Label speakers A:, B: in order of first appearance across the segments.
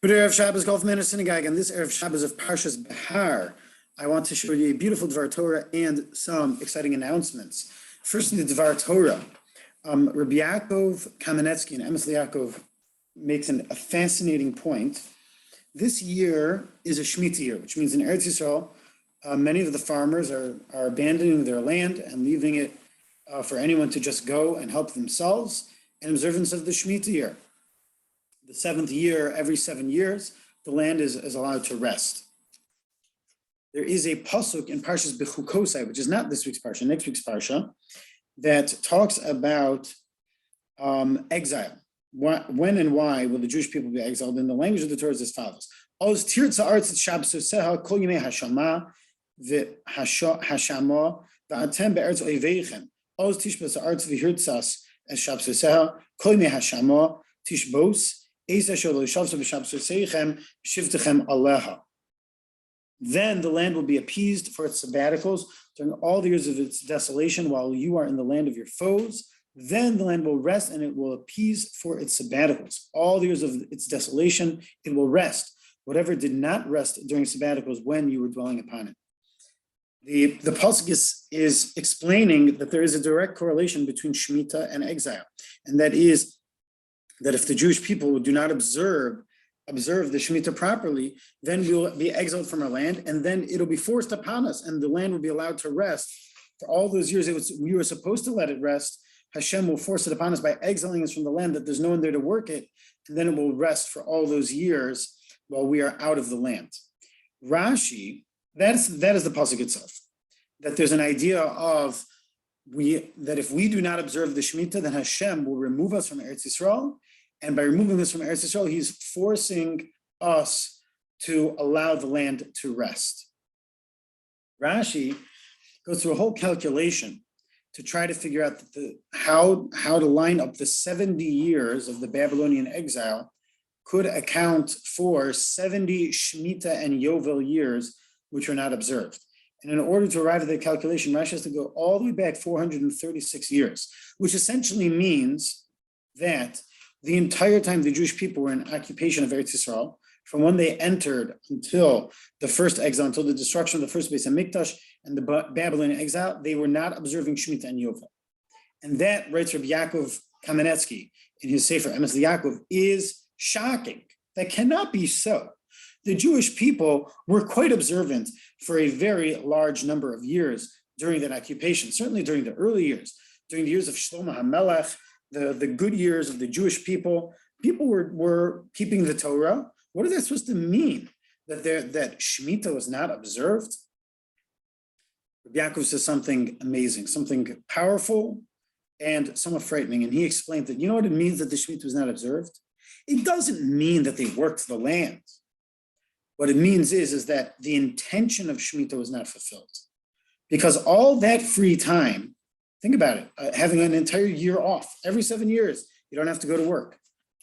A: Good Erev Shabbos, Golf Manor Synagogue, and this Erev Shabbos of Parahas Behar, I want to show you a beautiful Dvar Torah and some exciting announcements. First, in the Dvar Torah, Rabbi Yaakov Kamenetsky and Emes Yaakov makes a fascinating point. This year is a Shemitah year, which means in Eretz Yisrael, many of the farmers are abandoning their land and leaving it for anyone to just go and help themselves in observance of the Shemitah year. The seventh year, every 7 years, the land is allowed to rest. There is a pasuk in Parshas Bechukosai, which is not this week's parsha, next week's parsha, that talks about exile. When and why will the Jewish people be exiled? In the language of the Torah is as follows: Oz tirtza artz shabsoseha kol yimei hashama v'hashama v'atem be'eretz oiveichem. Oz tishbos artz v'hirtzas es shabsoseha kol yimei hashama tishbos. Then the land will be appeased for its sabbaticals during all the years of its desolation while you are in the land of your foes. Then the land will rest and it will appease for its sabbaticals. All the years of its desolation, it will rest. Whatever did not rest during sabbaticals when you were dwelling upon it. The pasuk is explaining that there is a direct correlation between Shemitah and exile, and that is that if the Jewish people do not observe the Shemitah properly, then we will be exiled from our land, and then it'll be forced upon us, and the land will be allowed to rest. For all those years we were supposed to let it rest, Hashem will force it upon us by exiling us from the land, that there's no one there to work it, and then it will rest for all those years while we are out of the land. Rashi, that is the pasuk itself, that there's an idea of that if we do not observe the Shemitah, then Hashem will remove us from Eretz Yisrael. And by removing us from Eretz Yisrael, he's forcing us to allow the land to rest. Rashi goes through a whole calculation to try to figure out how to line up the 70 years of the Babylonian exile could account for 70 Shemitah and Yovel years, which are not observed. And in order to arrive at the calculation, Rashi has to go all the way back 436 years, which essentially means that the entire time the Jewish people were in occupation of Eretz Yisrael, from when they entered until the first exile, until the destruction of the first Beis Hamikdash and the Babylonian exile, they were not observing Shemitah and Yovel. And that, writes Rabbi Yaakov Kamenetsky in his Sefer Emes Yaakov, is shocking. That cannot be so. The Jewish people were quite observant for a very large number of years during that occupation, certainly during the early years, during the years of Shlomo HaMelech, the good years of the Jewish people. People were keeping the Torah. What is that supposed to mean? That Shemitah was not observed? Rabbi Yaakov says something amazing, something powerful and somewhat frightening. And he explained that, you know what it means that the Shemitah was not observed? It doesn't mean that they worked the land. What it means is that the intention of Shemitah was not fulfilled. Because all that free time, think about it, having an entire year off, every 7 years, you don't have to go to work.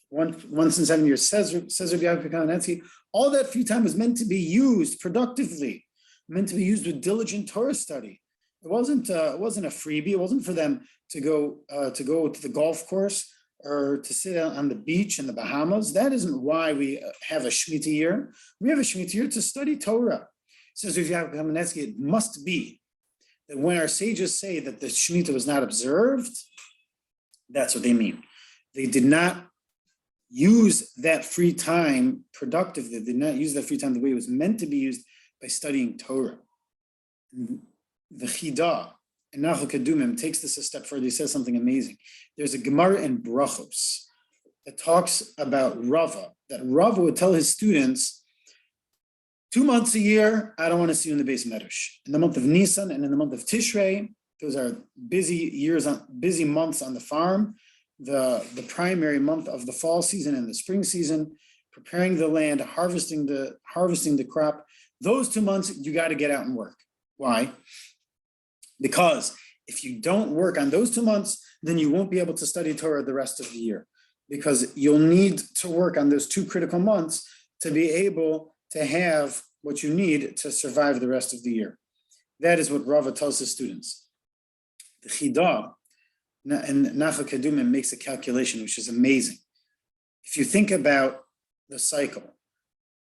A: Once in 7 years, says Rabbi Yaakov Kamenetsky, all that free time was meant to be used productively, meant to be used with diligent Torah study. It wasn't a freebie. It wasn't for them to go to the golf course or to sit on the beach in the Bahamas. That isn't why we have a Shemitah year. We have a Shemitah year to study Torah. Says Rabbi Yaakov Kamenetsky, it must be that when our sages say that the Shemitah was not observed, that's what they mean. They did not use that free time productively. They did not use that free time the way it was meant to be used by studying Torah. The Chidah and Nachal Kadumim takes this a step further. He says something amazing. There's a Gemara in Brachos that talks about Rava, that Rava would tell his students, 2 months a year, I don't want to see you in the Beis Medrash. In the month of Nisan and in the month of Tishrei, those are busy months on the farm, the primary month of the fall season and the spring season, preparing the land, harvesting the crop. Those 2 months, you got to get out and work. Why? Because if you don't work on those 2 months, then you won't be able to study Torah the rest of the year, because you'll need to work on those 2 critical months to be able to have what you need to survive the rest of the year. That is what Rava tells his students. The Chidah and Nachal Kadumim makes a calculation which is amazing. If you think about the cycle,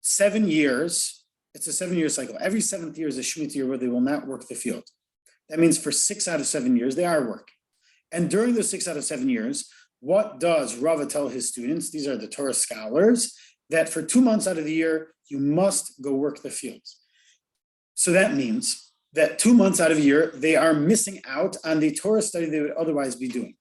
A: 7 years, it's a 7-year cycle. Every 7th year is a Shemitah year where they will not work the field. That means for 6 out of 7 years, they are working. And during those 6 out of 7 years, what does Rava tell his students? These are the Torah scholars, that for 2 months out of the year, you must go work the fields. So that means that 2 months out of the year, they are missing out on the Torah study they would otherwise be doing.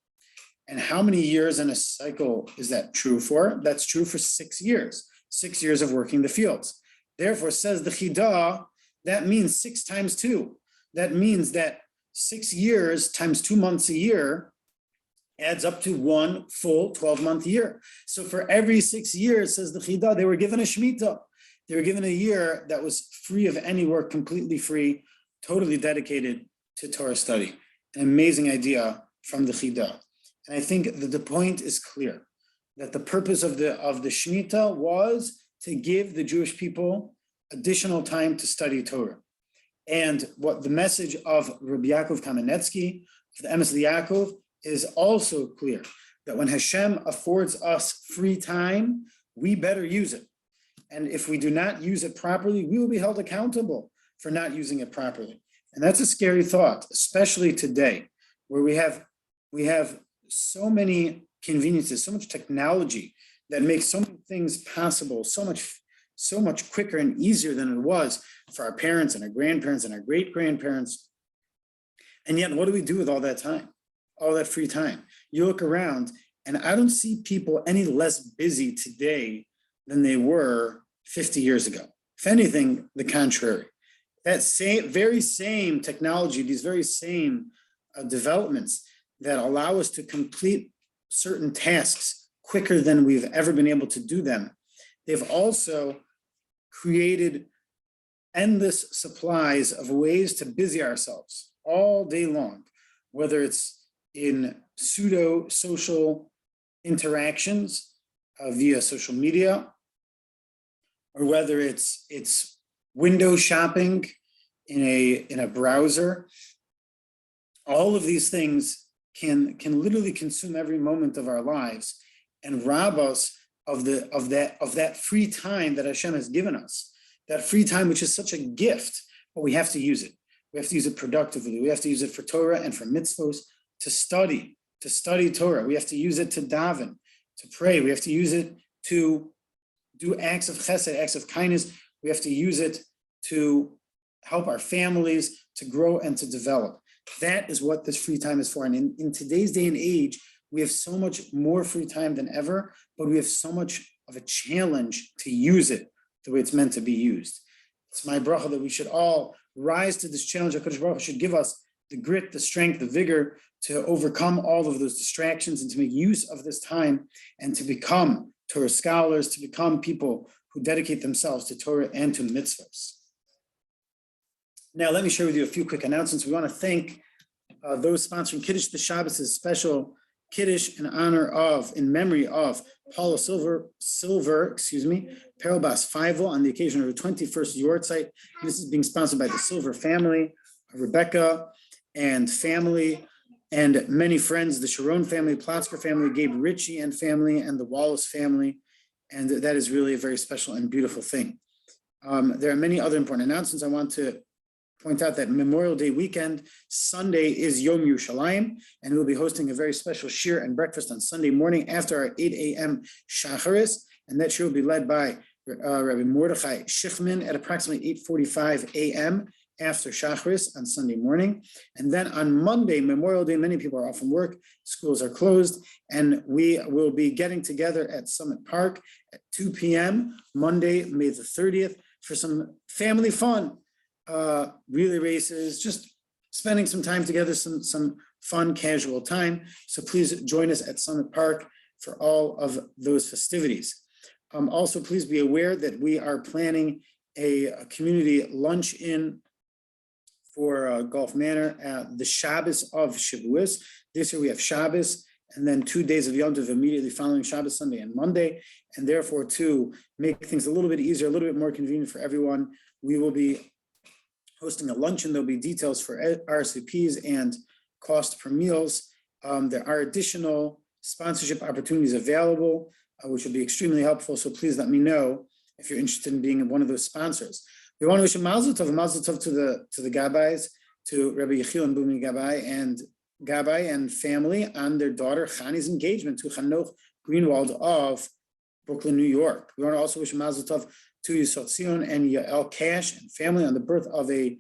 A: And how many years in a cycle is that true for? That's true for 6 years, 6 years of working the fields. Therefore, says the Chidah, that means 6 times 2. That means that 6 years times 2 months a year adds up to 1 full 12-month year. So for every 6 years, says the Chidah, they were given a Shemitah. They were given a year that was free of any work, completely free, totally dedicated to Torah study. An amazing idea from the Chidah. And I think that the point is clear, that the purpose of the Shemitah was to give the Jewish people additional time to study Torah. And what the message of Rabbi Yaakov Kamenetsky, of the Emes Yaakov, is also clear, that when Hashem affords us free time, we better use it. And if we do not use it properly, we will be held accountable for not using it properly. And that's a scary thought, especially today, where we have so many conveniences, so much technology that makes so many things possible, so much quicker and easier than it was for our parents and our grandparents and our great-grandparents. And yet, what do we do with all that time, all that free time? You look around, and I don't see people any less busy today than they were 50 years ago. If anything, the contrary. That very same technology, these very same developments that allow us to complete certain tasks quicker than we've ever been able to do them, they've also created endless supplies of ways to busy ourselves all day long, whether it's in pseudo-social interactions via social media, or whether it's window shopping in a browser. All of these things can literally consume every moment of our lives and rob us of that free time that Hashem has given us, that free time which is such a gift, but we have to use it. We have to use it productively. We have to use it for Torah and for mitzvos, to study Torah. We have to use it to daven, to pray. We have to use it to do acts of chesed, acts of kindness. We have to use it to help our families to grow and to develop. That is what this free time is for. And in today's day and age, we have so much more free time than ever, but we have so much of a challenge to use it the way it's meant to be used. It's my bracha that we should all rise to this challenge. HaKadosh Baruch Hu should give us the grit, the strength, the vigor to overcome all of those distractions and to make use of this time and to become Torah scholars, to become people who dedicate themselves to Torah and to mitzvahs. Now, let me share with you a few quick announcements. We want to thank those sponsoring Kiddush the Shabbos, a special Kiddush in memory of Paula Silver, Parahas Behar, on the occasion of her 21st yahrzeit. This is being sponsored by the Silver family, Rebecca and family, and many friends, the Sharon family, Plotzker family, Gabe Ritchie and family, and the Wallace family. And that is really a very special and beautiful thing. There are many other important announcements. I want to point out that Memorial Day weekend, Sunday is Yom Yerushalayim, and we'll be hosting a very special shir and breakfast on Sunday morning after our 8 a.m. Shacharis, and that shir will be led by Rabbi Mordechai Shichman at approximately 8:45 a.m. after Shacharis on Sunday morning. And then on Monday, Memorial Day, many people are off from work, schools are closed, and we will be getting together at Summit Park at 2 p.m. Monday, May the 30th, for some family fun. Relay races, just spending some time together, some fun, casual time. So please join us at Summit Park for all of those festivities. Also, please be aware that we are planning a community lunch-in for Gulf Manor at the Shabbos of Shavuos. This year we have Shabbos and then 2 days of Yom Tov immediately following Shabbos, Sunday, and Monday. And therefore, to make things a little bit easier, a little bit more convenient for everyone, we will be hosting a luncheon. There'll be details for RSVPs and cost per meals. There are additional sponsorship opportunities available, which will be extremely helpful. So please let me know if you're interested in being one of those sponsors. We want to wish a mazel tov to the Gabbais, to Rabbi Yechiel and Bumi Gabbai and family on their daughter Chani's engagement to Chanoch Greenwald of Brooklyn, New York. We want to also wish a mazel tov to Yisrael Tzion and Yael Cash and family on the birth of a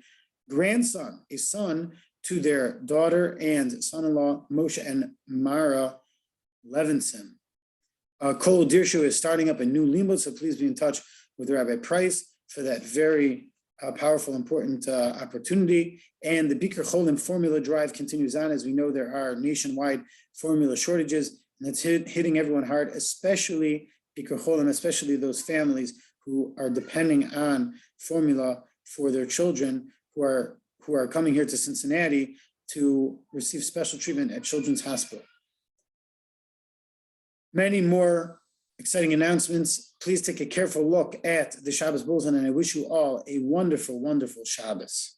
A: grandson, a son, to their daughter and son-in-law Moshe and Mara Levinson. Kol Dirshu is starting up a new limud, so please be in touch with Rabbi Price for that very powerful, important opportunity. And the Bikur Cholim formula drive continues on. As we know, there are nationwide formula shortages, and that's hitting everyone hard, especially Bikur Cholim, especially those families who are depending on formula for their children who are coming here to Cincinnati to receive special treatment at Children's Hospital. Many more exciting announcements. Please take a careful look at the Shabbos Bulletin, and I wish you all a wonderful, wonderful Shabbos.